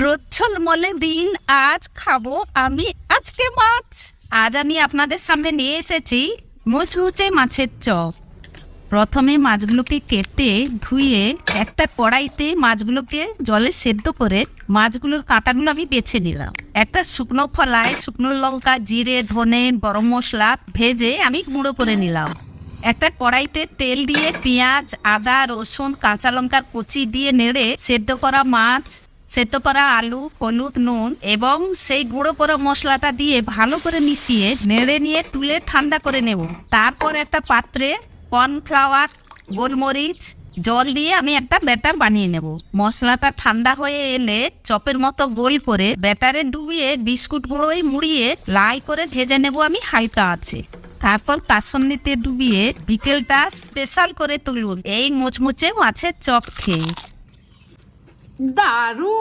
রোদ ঝলমলে দিন, আজ খাবো আমি আজকে মাছ। আজ আমি আপনাদের সামনে নিয়ে এসেছি মুচমুচে মাছের চপ। প্রথমে মাছগুলোকে কেটে ধুয়ে একটা কড়াইতে মাছগুলোকে জলে সেদ্ধ করে মাছগুলোর কাঁটাগুলো আমি বেছে নিলাম। একটা শুকনো খোলায় শুকনো লঙ্কা, জিরে, ধনে, গরম মশলা ভেজে আমি গুঁড়ো করে নিলাম। একটা কড়াইতে তেল দিয়ে পেঁয়াজ, আদা, রসুন, কাঁচা লঙ্কার কুচি দিয়ে নেড়ে সেদ্ধ করা মাছ, সেদ্ধ করা আলু, হলুদ, নুন এবং সেই গুঁড়ো করা মশলাটা দিয়ে ভালো করে মিশিয়ে নেড়ে নিয়ে তুলে ঠান্ডা করে নেব। তারপর একটা পাত্রে কর্নফ্লাওয়ার, গোলমরিচ, জল দিয়ে আমি একটা ব্যাটার বানিয়ে নেব। মশলাটা ঠান্ডা হয়ে এলে চপের মতো গোল করে ব্যাটারে ডুবিয়ে বিস্কুট গুঁড়োয় মুড়িয়ে লাই করে ভেজে নেব আমি হালকা আছে। তারপর কাসন্দিতে ডুবিয়ে বিকেলটা স্পেশাল করে তুলুন এই মুচমুচে মাছের চপ খেয়ে। দারুণ।